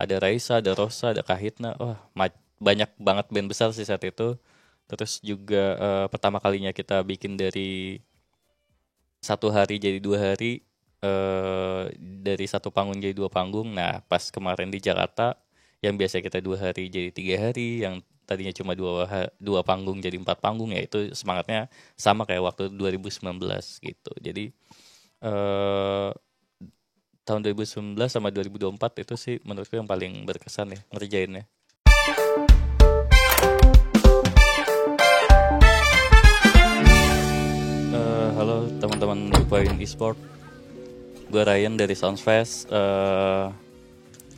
ada Raisa, ada Rosa, ada Kahitna. Wah, banyak banget band besar sih saat itu. Terus juga pertama kalinya kita bikin dari satu hari jadi 2 hari, dari satu panggung jadi dua panggung. Nah, pas kemarin di Jakarta, yang biasa kita 2 hari jadi 3 hari, yang tadinya cuma dua panggung jadi 4 panggung, ya itu semangatnya sama kayak waktu 2019 gitu. Jadi eh tahun 2019 sama 2024 itu sih menurutku yang paling berkesan ya ngerjainnya. Halo teman-teman Point Esport, gue Ryan dari Soundfest,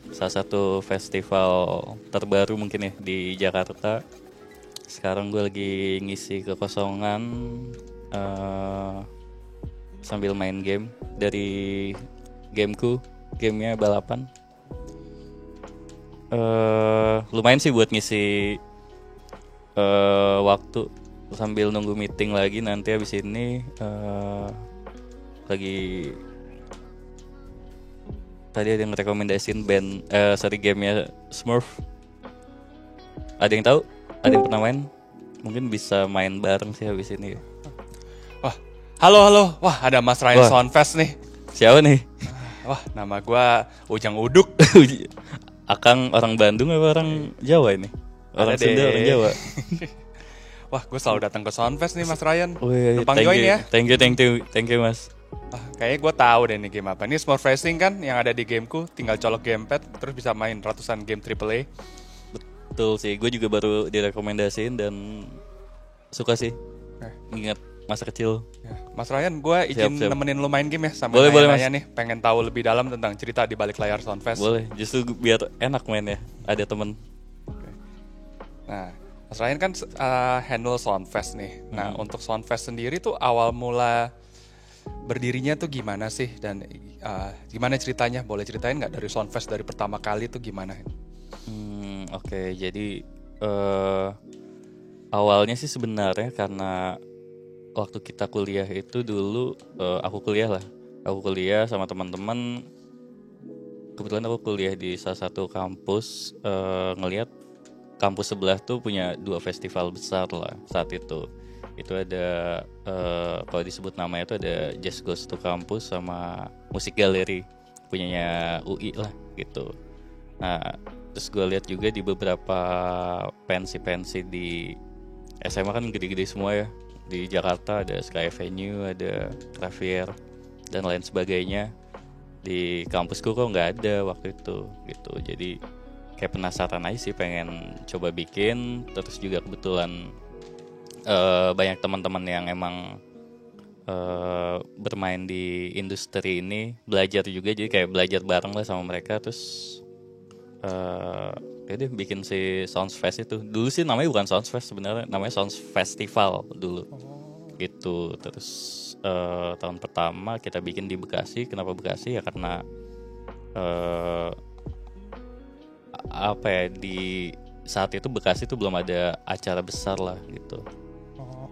salah satu festival terbaru mungkin ya di Jakarta. Sekarang gue lagi ngisi kekosongan sambil main game. Dari gamenya balapan. Lumayan sih buat ngisi waktu sambil nunggu meeting lagi nanti habis ini. Lagi tadi ada yang rekomendasiin gamenya Smurf. Ada yang tahu? Ada yang pernah main? Mungkin bisa main bareng sih habis ini. Wah, halo. Wah, ada Mas Ryan Soundfest nih. Siapa nih? Wah, nama gua Ujang Uduk. Akang orang Bandung apa orang Jawa ini? Orang Sunda, orang Jawa. Wah, gue selalu datang ke Soundfest nih Mas Ryan. Numpang join ya. Thank you Mas. Kayaknya gue tahu deh nih game apa. Ini Smurf Racing kan yang ada di gameku. Tinggal colok gamepad terus bisa main ratusan game AAA. Betul sih, gue juga baru direkomendasiin dan suka sih. Ingat masa kecil. Mas Ryan, gue izin Siap. nemenin lu main game ya sambil nanya-nanya nih. Pengen tahu lebih dalam tentang cerita di balik layar Soundfest. Boleh, justru biar enak mainnya. Ada temen. Nah, Mas Ryan kan handle Soundfest nih. Nah, untuk Soundfest sendiri tuh awal mula berdirinya tuh gimana sih? Dan gimana ceritanya? Boleh ceritain nggak dari Soundfest dari pertama kali tuh gimana? Oke, jadi awalnya sih sebenarnya karena waktu kita kuliah itu dulu, aku kuliah sama teman-teman. Kebetulan aku kuliah di salah satu kampus, ngelihat kampus sebelah tuh punya 2 festival besar lah saat itu. Itu ada kalau disebut namanya itu ada Jazz Goes to Campus sama Musik Galeri punyanya UI lah gitu. Nah, terus gue lihat juga di beberapa pensi di SMA kan gede-gede semua ya. Di Jakarta ada Sky Avenue, ada Clavier dan lain sebagainya. Di kampusku kok nggak ada waktu itu gitu. Jadi kayak penasaran aja sih, pengen coba bikin. Terus juga kebetulan banyak teman-teman yang emang bermain di industri ini, belajar juga, jadi kayak belajar bareng lah sama mereka. Terus jadi bikin si Soundfest itu. Dulu sih namanya bukan Soundfest sebenarnya, namanya Sounds Festival dulu gitu. Terus tahun pertama kita bikin di Bekasi. Kenapa Bekasi? Ya karena di saat itu Bekasi tuh belum ada acara besar lah gitu.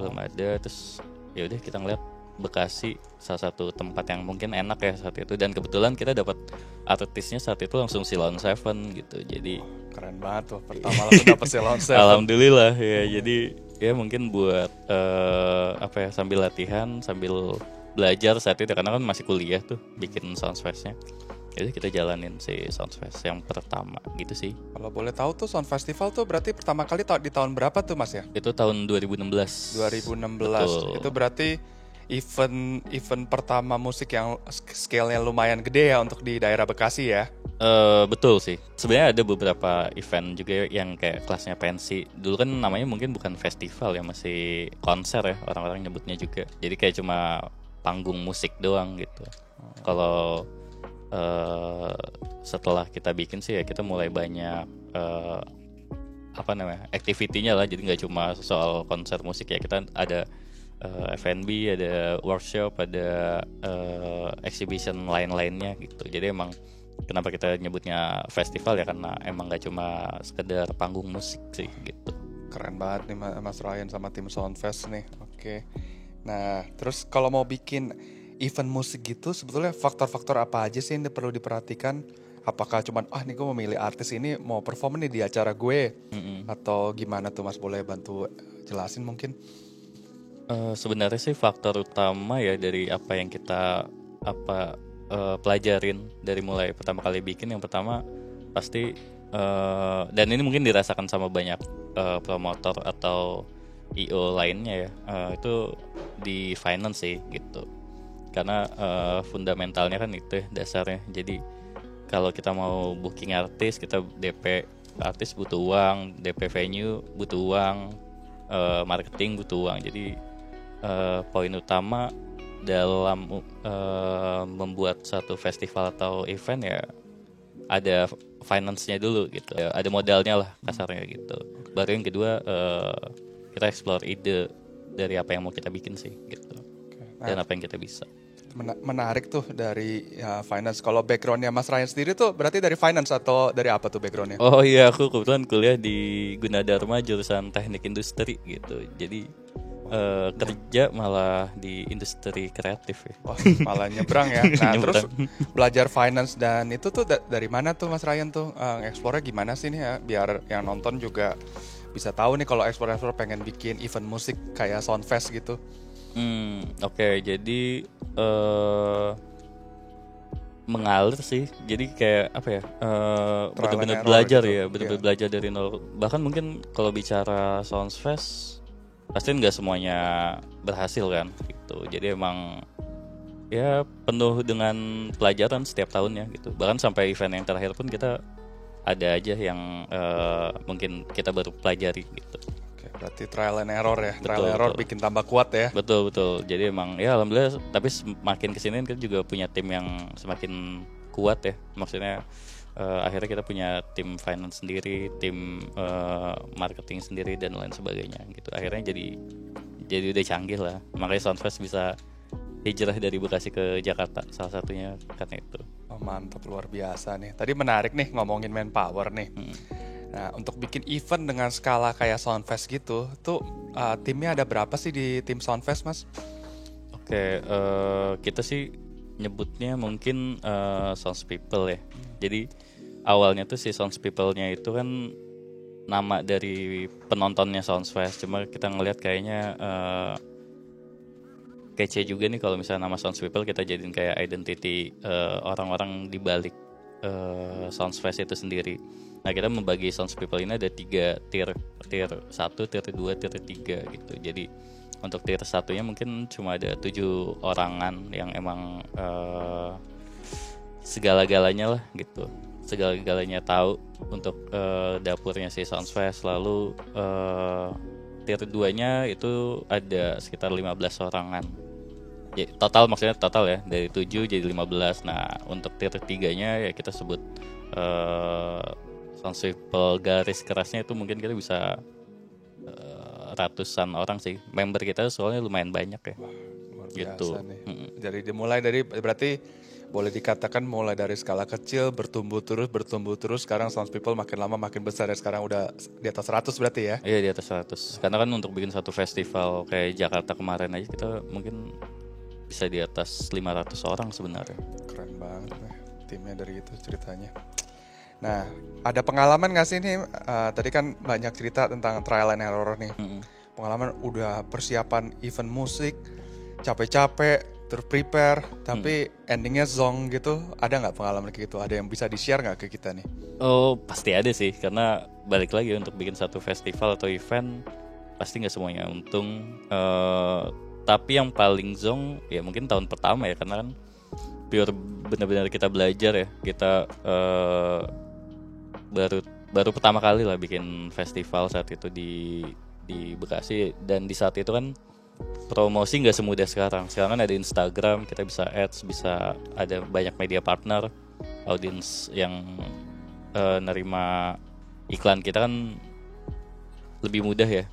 Belum ada. Terus ya udah kita ngeliat Bekasi salah satu tempat yang mungkin enak ya saat itu, dan kebetulan kita dapat artisnya saat itu langsung Silon Seven gitu. Jadi keren banget tuh, pertama langsung dapat Silon Seven. Alhamdulillah ya. Jadi ya mungkin buat sambil latihan, sambil belajar saat itu karena kan masih kuliah tuh bikin Soundfest-nya. Jadi kita jalanin si Soundfest yang pertama gitu sih. Kalau boleh tahu tuh Sound Festival tuh berarti pertama kali di tahun berapa tuh Mas ya? Itu tahun 2016. 2016. Betul. Itu berarti event pertama musik yang scale-nya lumayan gede ya untuk di daerah Bekasi ya? Betul sih. Sebenarnya ada beberapa event juga yang kayak kelasnya pensi. Dulu kan namanya mungkin bukan festival ya, masih konser ya orang-orang nyebutnya juga. Jadi kayak cuma panggung musik doang gitu. Kalau setelah kita bikin sih ya kita mulai banyak activity-nya lah. Jadi nggak cuma soal konser musik ya, kita ada F&B, ada workshop, ada exhibition lain-lainnya gitu. Jadi emang kenapa kita nyebutnya festival ya karena emang nggak cuma sekedar panggung musik sih gitu. Keren banget nih Mas Ryan sama tim Soundfest nih. Oke. Nah, terus kalau mau bikin event musik gitu sebetulnya faktor-faktor apa aja sih yang perlu diperhatikan? Apakah cuman nih gue mau milih artis ini mau perform nih di acara gue, atau gimana tuh Mas, boleh bantu jelasin mungkin? Sebenarnya sih faktor utama ya dari apa yang kita pelajarin dari mulai pertama kali bikin, yang pertama pasti dan ini mungkin dirasakan sama banyak promotor atau IO lainnya ya, itu di finance sih gitu. Karena fundamentalnya kan itu ya dasarnya. Jadi kalau kita mau booking artis, kita DP artis butuh uang, DP venue butuh uang, marketing butuh uang. Jadi poin utama dalam membuat satu festival atau event ya ada finance-nya dulu gitu, ya, ada modalnya lah kasarnya gitu. Baru yang kedua kita explore ide dari apa yang mau kita bikin sih gitu. Nah, dan apa yang kita bisa. Menarik tuh dari finance. Kalau backgroundnya Mas Ryan sendiri tuh berarti dari finance atau dari apa tuh backgroundnya? Oh iya, aku kebetulan kuliah di Gunadarma jurusan teknik industri gitu. Jadi kerja malah di industri kreatif ya. Wah, malah nyebrang ya. Nah, terus belajar finance dan itu tuh dari mana tuh Mas Ryan tuh explore-nya gimana sih nih ya, biar yang nonton juga bisa tahu nih kalau explore pengen bikin event musik kayak Soundfest gitu. Oke, jadi mengalir sih. Jadi kayak apa ya? Benar-benar belajar gitu. Ya, benar-benar belajar dari nol. Bahkan mungkin kalau bicara Soundfest pasti nggak semuanya berhasil kan gitu. Jadi emang ya penuh dengan pelajaran setiap tahunnya gitu. Bahkan sampai event yang terakhir pun kita ada aja yang mungkin kita baru pelajari gitu. Berarti trial and error ya, trial and error bikin tambah kuat ya. Betul. Jadi emang ya alhamdulillah, tapi semakin kesini kita juga punya tim yang semakin kuat ya. Maksudnya akhirnya kita punya tim finance sendiri, tim marketing sendiri dan lain sebagainya gitu. Akhirnya jadi udah canggih lah. Makanya Soundfest bisa hijrah dari Bekasi ke Jakarta, salah satunya karena itu. Oh, mantap, luar biasa nih. Tadi menarik nih ngomongin manpower nih. Nah, untuk bikin event dengan skala kayak Soundfest gitu, tuh timnya ada berapa sih di tim Soundfest, Mas? Oke, kita sih nyebutnya mungkin Sounds People ya. Jadi awalnya tuh si Sounds People-nya itu kan nama dari penontonnya Soundfest. Cuma kita ngelihat kayaknya kece juga nih kalau misalnya nama Sounds People kita jadiin kayak identity orang-orang di balik Soundfest itu sendiri. Nah, kita membagi Sounds People ini ada 3 tier 1, tier 2, tier 3 gitu. Jadi untuk tier 1-nya mungkin cuma ada 7 orangan yang emang segala-galanya lah gitu. Segala-galanya tahu untuk dapurnya si Soundfest. Lalu tier 2-nya itu ada sekitar 15 orangan. Ya, maksudnya total ya, dari 7 jadi 15. Nah, untuk tier 3-nya ya kita sebut Sounds People garis kerasnya itu mungkin kita bisa ratusan orang sih. Member kita soalnya lumayan banyak ya. Luar biasa gitu. Nih. Jadi dimulai dari, berarti boleh dikatakan mulai dari skala kecil bertumbuh terus. Sekarang Sounds People makin lama makin besar ya. Sekarang udah di atas 100 berarti ya? Iya, di atas 100. Karena kan untuk bikin satu festival kayak Jakarta kemarin aja kita mungkin bisa di atas 500 orang sebenarnya. Keren banget nih timnya dari itu ceritanya. Nah, ada pengalaman gak sih nih? Tadi kan banyak cerita tentang trial and error nih. Pengalaman udah persiapan event musik, capek-capek, terprepare, tapi endingnya zong gitu. Ada nggak pengalaman kayak gitu? Ada yang bisa di-share nggak ke kita nih? Oh, pasti ada sih. Karena balik lagi untuk bikin satu festival atau event pasti nggak semuanya untung. Tapi yang paling zong ya mungkin tahun pertama ya, karena kan pure benar-benar kita belajar ya. Kita baru pertama kali lah bikin festival saat itu di Bekasi, dan di saat itu kan promosi nggak semudah sekarang. Sekarang kan ada Instagram, kita bisa ads, bisa ada banyak media partner, audiens yang nerima iklan kita kan lebih mudah ya.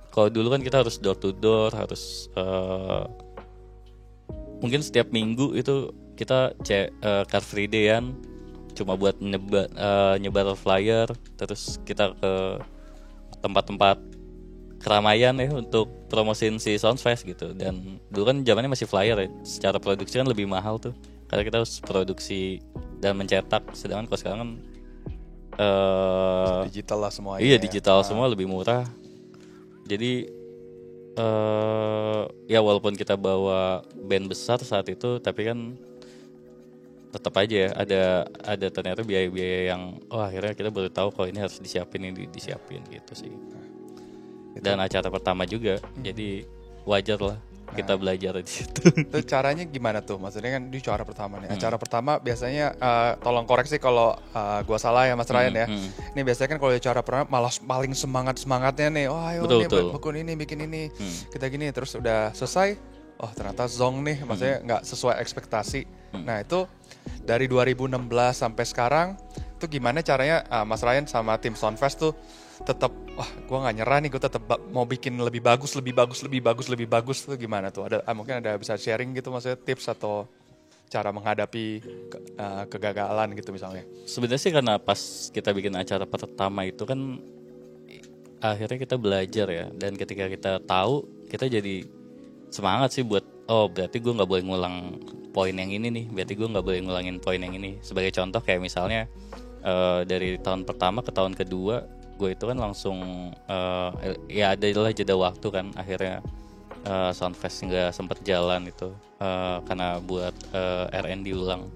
Kalau dulu kan kita harus door to door, harus mungkin setiap minggu itu kita Car Free Day-an cuma buat nyebar flyer, terus kita ke tempat-tempat keramaian ya untuk promosiin si Soundfest gitu. Dan dulu kan zamannya masih flyer ya, secara produksi kan lebih mahal tuh. karena kita harus produksi dan mencetak. Sedangkan kalau sekarang kan digital lah semuanya. iya digital semua, lebih murah. Jadi ya walaupun kita bawa band besar saat itu, tapi kan tetap aja ya ada ternyata biaya-biaya yang akhirnya kita baru tahu kalau ini harus disiapin, ini disiapin gitu sih. Dan acara pertama juga, jadi wajar lah kita belajar di situ. Itu caranya gimana tuh? Maksudnya kan di acara pertama nih. Acara pertama biasanya tolong koreksi kalau gua salah ya Mas Ryan ya. Ini biasanya kan kalau di acara pertama malah paling semangatnya nih. Oh ayo Betul. bikin ini. Kita gini terus udah selesai. Oh ternyata zong nih. Maksudnya nggak sesuai ekspektasi. Nah itu dari 2016 sampai sekarang itu gimana caranya Mas Ryan sama tim Soundfest tuh tetap gue nggak nyerah nih, gue tetap mau bikin lebih bagus tuh gimana tuh? Ada mungkin ada bisa sharing gitu maksudnya tips atau cara menghadapi kegagalan gitu misalnya. Sebenarnya sih karena pas kita bikin acara pertama itu kan akhirnya kita belajar ya, dan ketika kita tahu kita jadi semangat sih buat berarti gue nggak boleh ngulang poin yang ini nih, berarti gue nggak boleh ngulangin poin yang ini. Sebagai contoh kayak misalnya dari tahun pertama ke tahun kedua gue itu kan langsung ya adalah jeda waktu kan, akhirnya Soundfest nggak sempat jalan itu karena buat R&D ulang,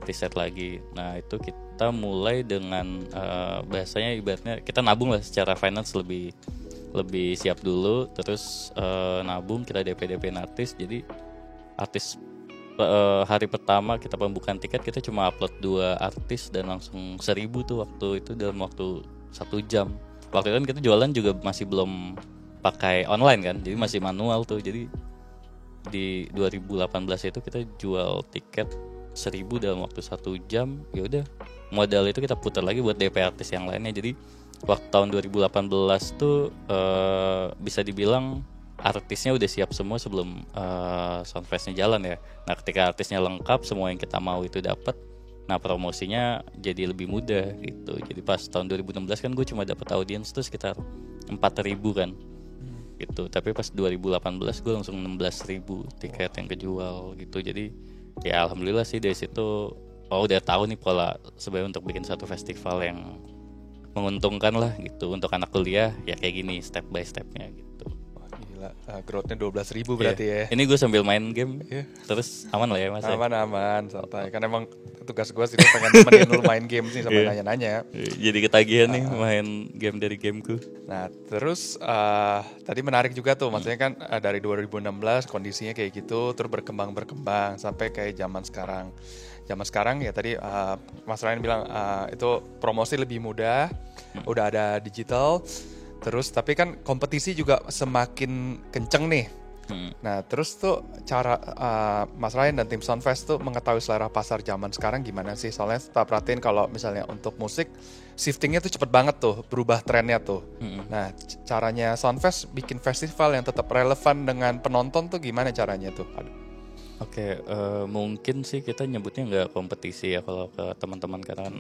riset lagi. Nah itu kita mulai dengan bahasanya ibaratnya kita nabung lah secara finance, lebih siap dulu, terus nabung, kita DP-DP artis. Jadi artis hari pertama kita pembukaan tiket kita cuma upload 2 artis dan langsung 1.000 tuh waktu itu dalam waktu 1 jam. Waktu itu kan kita jualan juga masih belum pakai online kan, jadi masih manual tuh. Jadi di 2018 itu kita jual tiket 1.000 dalam waktu 1 jam. Ya udah, modal itu kita putar lagi buat DP artis yang lainnya. Jadi waktu tahun 2018 tuh bisa dibilang artisnya udah siap semua sebelum Soundfestnya jalan ya. Nah ketika artisnya lengkap, semua yang kita mau itu dapat, nah promosinya jadi lebih mudah gitu. Jadi pas tahun 2016 kan gue cuma dapat audiens tuh sekitar 4.000 kan gitu. Tapi pas 2018 gue langsung 16.000 tiket yang kejual gitu. Jadi ya alhamdulillah sih dari situ udah tahu nih pola sebenarnya untuk bikin satu festival yang menguntungkan lah gitu. Untuk anak kuliah ya kayak gini step by stepnya gitu. Gila, growth-nya 12.000 berarti ya. Ini gue sambil main game, terus aman lah ya Mas. Aman, santai. Kan emang tugas gue sih pengen temenin lu main game sih sampai nanya-nanya. Jadi ketagihan nih main game dari gameku. Nah terus tadi menarik juga tuh, maksudnya kan dari 2016 kondisinya kayak gitu, terus berkembang sampai kayak zaman sekarang. Zaman sekarang ya tadi Mas Ryan bilang itu promosi lebih mudah, udah ada digital. Terus tapi kan kompetisi juga semakin kenceng nih. Nah terus tuh cara Mas Ryan dan tim Soundfest tuh mengetahui selera pasar zaman sekarang gimana sih? Soalnya kita perhatiin kalau misalnya untuk musik shiftingnya tuh cepet banget tuh, berubah trennya tuh. Nah caranya Soundfest bikin festival yang tetap relevan dengan penonton tuh gimana caranya tuh? Oke, mungkin sih kita nyebutnya nggak kompetisi ya kalau ke teman-teman, karena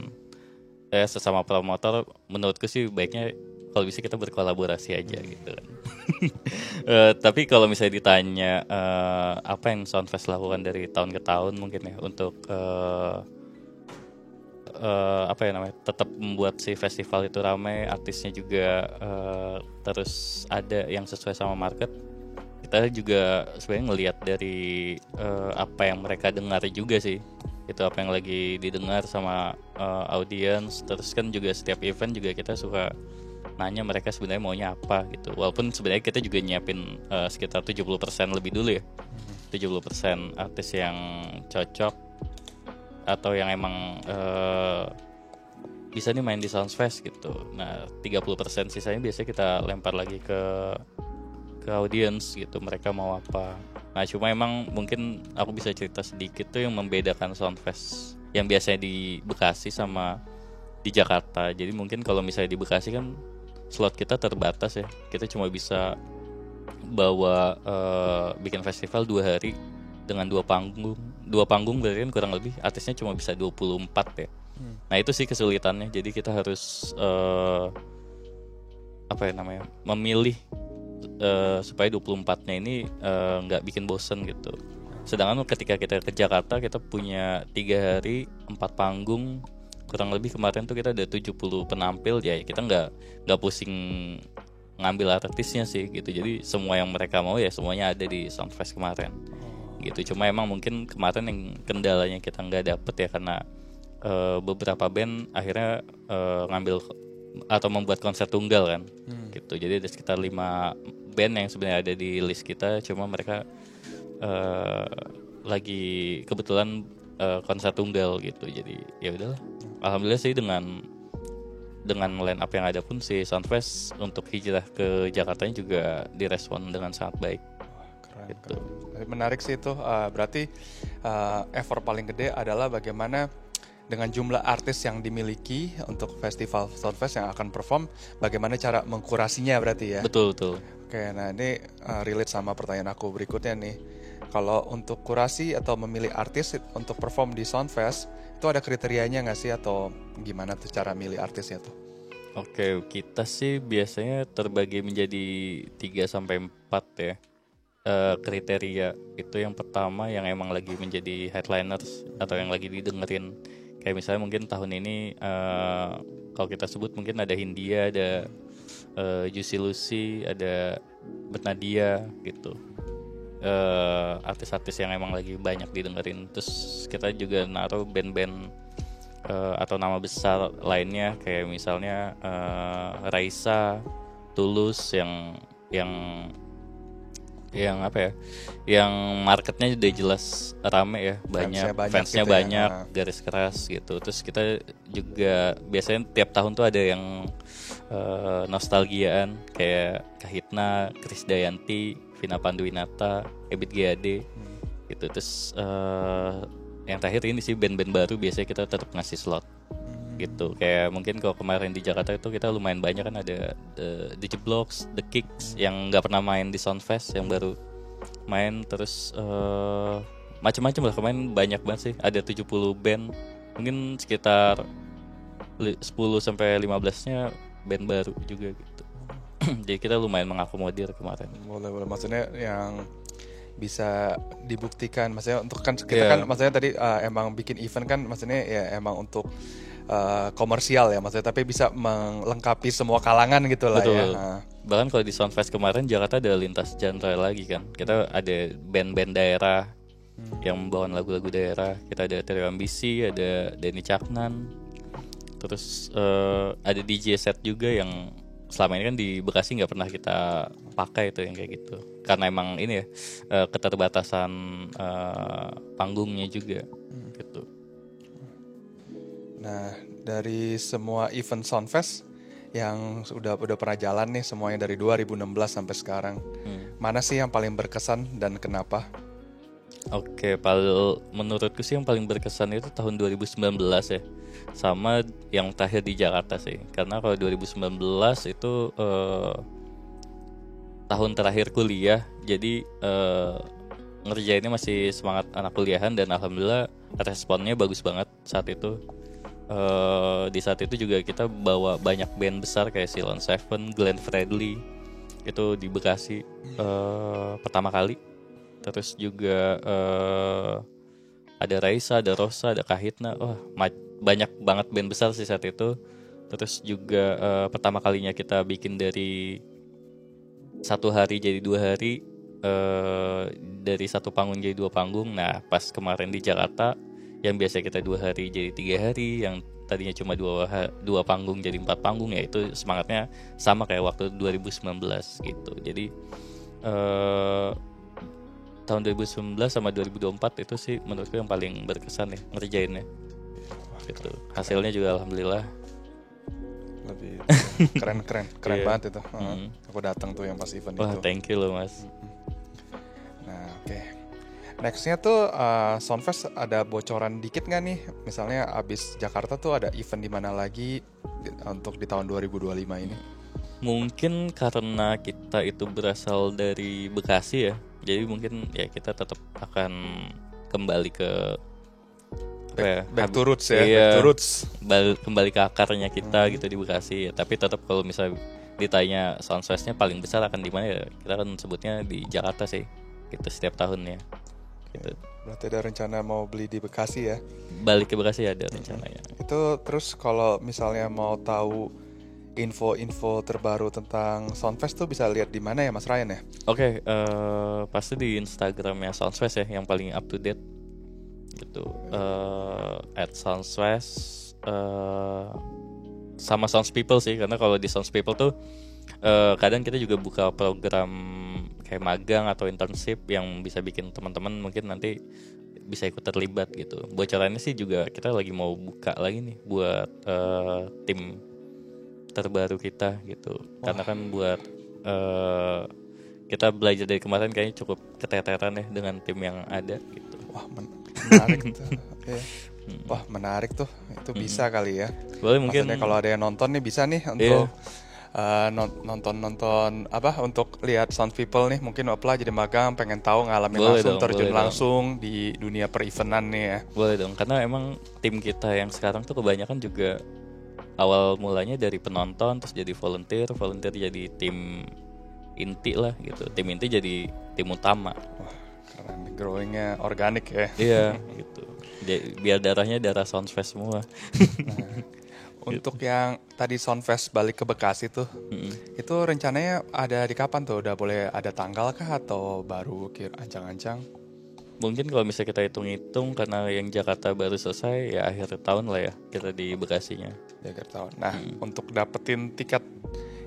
sesama promotor menurutku sih baiknya kalau bisa kita berkolaborasi aja gitu kan. Tapi kalau misalnya ditanya apa yang Soundfest lakukan dari tahun ke tahun mungkin ya untuk apa ya namanya, tetap membuat si festival itu ramai, artisnya juga terus ada yang sesuai sama market. Kita juga sebenarnya ngelihat dari apa yang mereka dengar juga sih, itu apa yang lagi didengar sama audiens. Terus kan juga setiap event juga kita suka nanya mereka sebenarnya maunya apa gitu. Walaupun sebenarnya kita juga nyiapin sekitar 70% lebih dulu ya. 70% artis yang cocok atau yang emang bisa nih main di Soundfest gitu. Nah 30% sisanya biasanya kita lempar lagi ke audiens gitu, mereka mau apa. Nah cuma emang mungkin aku bisa cerita sedikit tuh yang membedakan Soundfest yang biasanya di Bekasi sama di Jakarta. Jadi mungkin kalau misalnya di Bekasi kan slot kita terbatas ya, kita cuma bisa bawa bikin festival 2 hari dengan 2 panggung berarti kan kurang lebih artisnya cuma bisa 24 ya. Nah itu sih kesulitannya, jadi kita harus apa ya namanya, memilih supaya 24-nya ini nggak bikin bosen gitu. Sedangkan ketika kita ke Jakarta kita punya 3 hari 4 panggung, kurang lebih kemarin tuh kita ada 70 penampil ya, kita nggak pusing ngambil artisnya sih gitu. Jadi semua yang mereka mau ya semuanya ada di Soundfest kemarin gitu. Cuma emang mungkin kemarin yang kendalanya kita nggak dapet ya karena beberapa band akhirnya ngambil atau membuat konser tunggal kan gitu. Jadi ada sekitar 5 band yang sebenarnya ada di list kita, cuma mereka lagi kebetulan konser tunggal gitu. Jadi ya udahlah, alhamdulillah sih dengan line up yang ada pun si Soundfest untuk hijrah ke Jakartanya juga direspon dengan sangat baik. Keren, Gitu. keren. Menarik sih itu. Berarti effort paling gede adalah bagaimana dengan jumlah artis yang dimiliki untuk festival Soundfest yang akan perform, bagaimana cara mengkurasinya berarti ya. Betul. Oke, nah ini relate sama pertanyaan aku berikutnya nih. Kalau untuk kurasi atau memilih artis untuk perform di Soundfest, itu ada kriterianya nggak sih atau gimana tuh cara milih artisnya tuh? Oke, kita sih biasanya terbagi menjadi 3-4 ya kriteria. Itu yang pertama yang emang lagi menjadi headliners atau yang lagi didengerin. Kayak misalnya mungkin tahun ini kalau kita sebut mungkin ada Hindia, ada Juicy Lucy, ada Bernadia gitu. Artis-artis yang emang lagi banyak didengerin. Terus kita juga naruh band-band atau nama besar lainnya kayak misalnya Raisa, Tulus yang apa ya, yang marketnya udah jelas rame ya, fansnya gitu banyak ya. garis keras gitu. Terus kita juga biasanya tiap tahun tuh ada yang nostalgiaan kayak Kahitna, Krisdayanti, Vina Panduwinata, Ebit GAD gitu. Terus yang terakhir ini sih band-band baru biasanya kita tetap ngasih slot gitu. Kayak mungkin kalau kemarin di Jakarta itu kita lumayan banyak kan, ada The Jeblogs, The Kicks yang nggak pernah main di Soundfest yang baru main. Terus macam-macam lah, kemarin banyak banget sih, ada 70 band, mungkin sekitar 10-15-nya band baru juga gitu. Jadi kita lumayan mengakomodir kemarin. Boleh, maksudnya yang bisa dibuktikan, maksudnya untuk kan kita kan maksudnya tadi emang bikin event kan maksudnya ya emang untuk komersial ya maksudnya, tapi bisa melengkapi semua kalangan gitu lah. Betul. Ya. Bahkan kalau di Soundfest kemarin Jakarta ada lintas genre lagi kan. Kita ada band-band daerah yang membawakan lagu-lagu daerah. Kita ada Trio Ambisi, ada Denny Caknan. Terus ada DJ set juga yang selama ini kan di Bekasi nggak pernah kita pakai itu yang kayak gitu. Karena emang ini ya keterbatasan panggungnya juga gitu. Nah, dari semua event Soundfest yang udah pernah jalan nih semuanya dari 2016 sampai sekarang, mana sih yang paling berkesan dan kenapa? Oke, menurutku sih yang paling berkesan itu tahun 2019 ya, sama yang terakhir di Jakarta sih. Karena kalau 2019 itu tahun terakhir kuliah, jadi ngerjainnya masih semangat anak kuliahan, dan alhamdulillah responnya bagus banget saat itu. Di saat itu juga kita bawa banyak band besar kayak Ceylon Seven, Glenn Fredly itu di Bekasi pertama kali. Terus juga ada Raisa, ada Rosa, ada Kahitna. Banyak banget band besar sih saat itu. Terus juga pertama kalinya kita bikin dari 1 hari jadi 2 hari, dari 1 panggung jadi 2 panggung. Nah pas kemarin di Jakarta yang biasa kita 2 hari jadi 3 hari, yang tadinya cuma 2 panggung jadi 4 panggung, ya itu semangatnya sama kayak waktu 2019 gitu. Jadi tahun 2019 sama 2024 itu sih menurutku yang paling berkesan ya ngerjainnya gitu. Hasilnya juga alhamdulillah lebih keren Iya. banget itu. Aku datang tuh yang pas event Wah itu. thank you loh mas. Nah, oke. Nextnya tuh Soundfest ada bocoran dikit nggak nih? Misalnya abis Jakarta tuh ada event di mana lagi untuk di tahun 2025 ini? Mungkin karena kita itu berasal dari Bekasi ya, jadi mungkin ya kita tetap akan kembali ke Back to roots ya, Iya, back to roots. kembali ke akarnya kita gitu di Bekasi ya. Tapi tetap kalau misalnya ditanya Soundfest-nya paling besar akan di mana ya, kita kan sebutnya di Jakarta sih gitu setiap tahunnya gitu. Berarti ada rencana mau beli di Bekasi ya? Balik ke Bekasi ada rencananya. Itu terus kalau misalnya mau tahu info-info terbaru tentang Soundfest tuh bisa lihat di mana ya Mas Ryan ya? Oke, pasti di Instagramnya Soundfest ya yang paling up to date gitu. @Soundfest sama Sounds People sih, karena kalau di Sounds People tuh kadang kita juga buka program kayak magang atau internship yang bisa bikin teman-teman mungkin nanti bisa ikut terlibat gitu. Bocorannya sih juga kita lagi mau buka lagi nih buat tim terbaru kita gitu. Karena kan buat kita belajar dari kemarin kayaknya cukup keteteran ya dengan tim yang ada gitu. Wah, menarik tuh. Oke. Wah, menarik tuh. Itu bisa kali ya. Boleh mungkin. Maksudnya kalau ada yang nonton nih bisa nih untuk nonton apa untuk lihat Sound People nih, mungkin apply jadi magang, pengen tahu ngalamin Boleh langsung, dong, terjun boleh langsung di dunia per-eventan nih ya. Boleh dong, karena emang tim kita yang sekarang tuh kebanyakan juga awal mulanya dari penonton, terus jadi volunteer jadi tim inti lah gitu. Tim inti jadi tim utama. Wah, keren, growingnya organik ya. Iya gitu. Biar darahnya darah Soundfest semua. Untuk yang tadi Soundfest balik ke Bekasi tuh, itu rencananya ada di kapan tuh? Udah boleh ada tanggal kah atau baru ancang-ancang? Mungkin kalau misalnya kita hitung-hitung karena yang Jakarta baru selesai ya akhir tahun lah ya kita di Bekasinya. Di akhir tahun. Nah, untuk dapetin tiket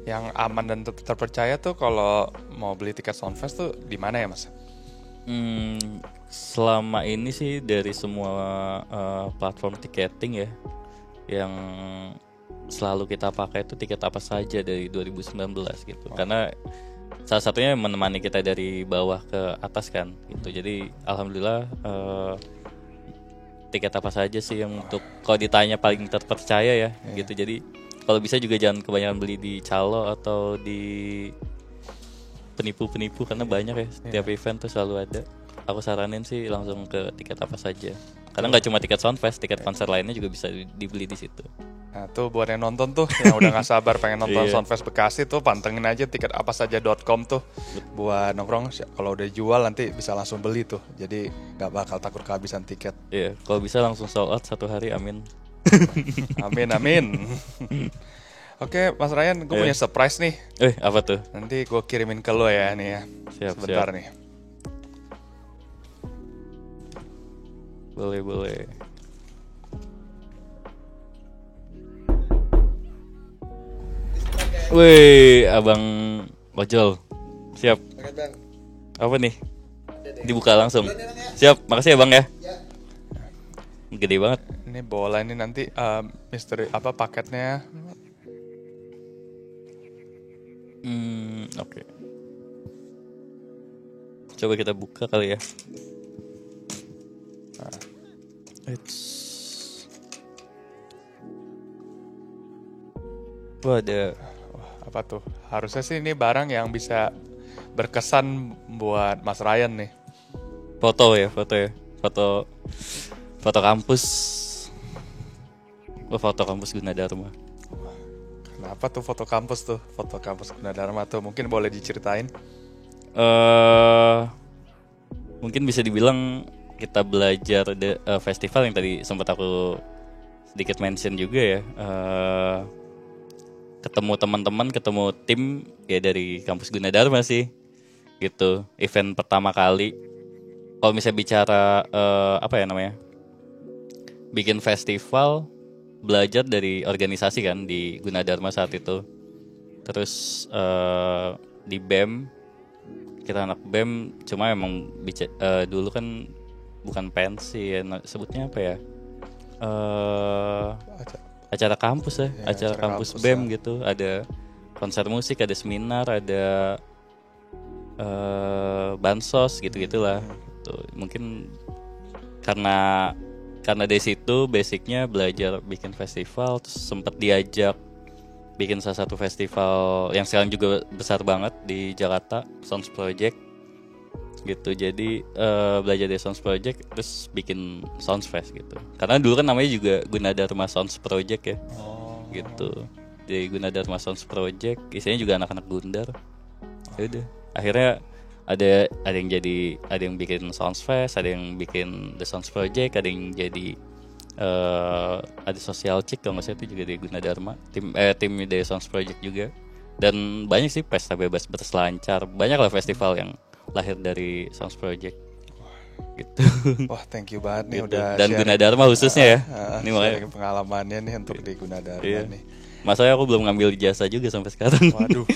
yang aman dan terpercaya tuh kalau mau beli tiket Soundfest tuh di mana ya Mas? Selama ini sih dari semua platform tiketing ya, yang selalu kita pakai itu Tiket Apa Saja dari 2019 gitu. Karena salah satunya menemani kita dari bawah ke atas kan gitu. Jadi alhamdulillah Tiket Apa Saja sih yang untuk kalau ditanya paling terpercaya ya gitu. Jadi kalau bisa juga jangan kebanyakan beli di calo atau di penipu-penipu karena banyak ya setiap event tuh selalu ada. Aku saranin sih langsung ke Tiket Apa Saja. Karena nggak cuma tiket Soundfest, tiket konser lainnya juga bisa dibeli di situ. Nah tuh buat yang nonton tuh, yang udah gak sabar pengen nonton Soundfest Bekasi tuh, pantengin aja tiketapasaja.com tuh buat nongkrong. Kalau udah jual nanti bisa langsung beli tuh, jadi gak bakal takut kehabisan tiket. Iya, kalau bisa langsung sold out satu hari, amin. Amin. Oke Mas Ryan, gue punya surprise nih. Apa tuh? Nanti gue kirimin ke lo ya nih ya. Sebentar nih. Boleh. Wih, Abang Ojol. Siap. Apa nih? Dibuka langsung. Siap, makasih ya Bang ya. Gede banget. Ini bola ini nanti misteri apa paketnya? Oke. Coba kita buka kali ya. Wah, ada apa tuh? Harusnya sih ini barang yang bisa berkesan buat Mas Ryan nih. Foto kampus. Foto kampus Gunadarma. Kenapa tuh foto kampus tuh? Foto kampus Gunadarma tuh mungkin boleh diceritain? Mungkin bisa dibilang kita belajar festival yang tadi sempat aku sedikit mention juga ya. Ketemu teman-teman, ketemu tim ya dari kampus Gunadarma sih. Gitu. Event pertama kali. Kalau misalnya bicara apa ya namanya? Bikin festival, belajar dari organisasi kan di Gunadarma saat itu. Terus di BEM, kita anak BEM, cuma emang dulu kan bukan pensi ya, sebutnya apa ya? Acara kampus ya, acara kampus BEM ya. Gitu. Ada konser musik, ada seminar, ada bansos gitu-gitulah. Gitu. Mungkin karena dari situ basicnya belajar bikin festival, terus sempat diajak bikin salah satu festival yang sekarang juga besar banget di Jakarta, Sounds Project gitu. Jadi belajar dari Sounds Project terus bikin Sounds Fest gitu. Karena dulu kan namanya juga Gunadarma Sounds Project ya. Gitu. Jadi Gunadarma Sounds Project isinya juga anak-anak Gundar. Ya udah, akhirnya ada yang bikin Soundfest, ada yang bikin The Sounds Project, ada yang jadi ada Social Chick kalau nggak salah itu juga dari Gunadarma, tim The Sounds Project juga. Dan banyak sih pesta bebas berselancar, banyak lah festival yang lahir dari Sounds Project gitu. Wah, thank you banget nih Gitu. udah Dan sharing, Gunadarma khususnya ya. Ini makanya sharing pengalamannya nih untuk di Gunadarma iya. nih. Masanya aku belum ngambil jasa juga sampai sekarang. Waduh.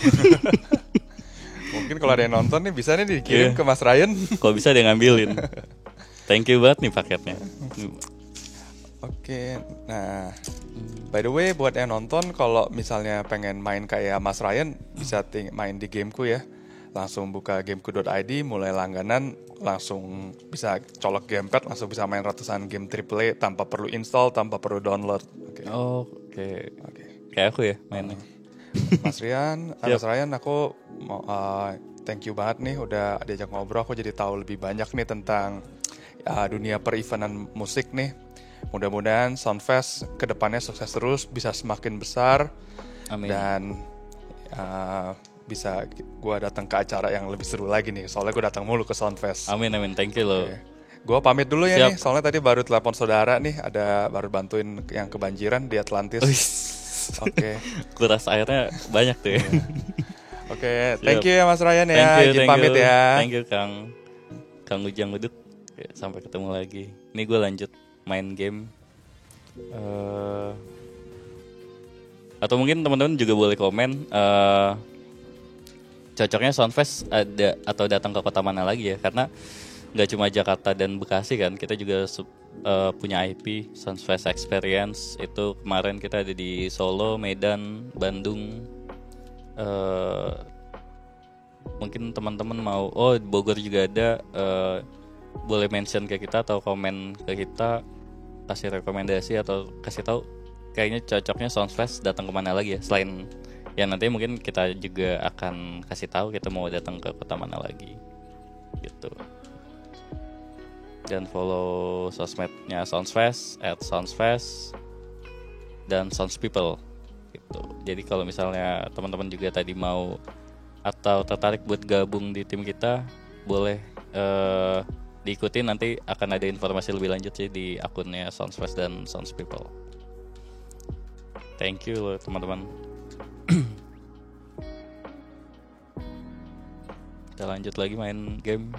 Mungkin kalau ada yang nonton nih bisa nih dikirim Iya. ke Mas Ryan. Kalau bisa dia ngambilin. Thank you banget nih paketnya. Oke, nah by the way buat yang nonton kalau misalnya pengen main kayak Mas Ryan bisa main di Gameku ya. Langsung buka gameku.id, mulai langganan, langsung bisa colok gamepad, langsung bisa main ratusan game AAA tanpa perlu install, tanpa perlu download. Oke. Oke. Oke. Kayak aku ya mainnya. Mas Ryan, Siap. Mas Ryan aku mau thank you banget nih udah diajak ngobrol, aku jadi tahu lebih banyak nih tentang dunia per-eventan musik nih. Mudah-mudahan Soundfest kedepannya sukses terus, bisa semakin besar. Amin. Dan bisa gue datang ke acara yang lebih seru lagi nih, soalnya gue datang mulu ke Soundfest. Amin, thank you loh. Gue pamit dulu ya Siap. nih, soalnya tadi baru telepon saudara nih, baru bantuin yang kebanjiran di Atlantis. Oke. Kuras airnya banyak tuh ya. Oke, Siap. thank you ya Mas Ryan ya. Thank you, Izin pamit ya. Thank you Kang Ujang Uduk. Ya, sampai ketemu lagi. Ini gue lanjut main game. Atau mungkin teman-teman juga boleh komen cocoknya Soundfest ada atau datang ke kota mana lagi ya, karena nggak cuma Jakarta dan Bekasi kan, kita juga punya IP Soundfest Experience. Itu kemarin kita ada di Solo, Medan, Bandung. Mungkin teman-teman mau Bogor juga ada, boleh mention ke kita atau komen ke kita, kasih rekomendasi atau kasih tahu kayaknya cocoknya Soundfest datang kemana lagi ya, selain ya nanti mungkin kita juga akan kasih tahu kita mau datang ke kota mana lagi gitu. Dan follow sosmednya Soundfest @Soundfest dan Soundspeople gitu. Jadi kalau misalnya teman-teman juga tadi mau atau tertarik buat gabung di tim kita, boleh diikuti, nanti akan ada informasi lebih lanjut sih di akunnya Soundfest dan Soundspeople. Thank you loh teman-teman. Kita lanjut lagi main game.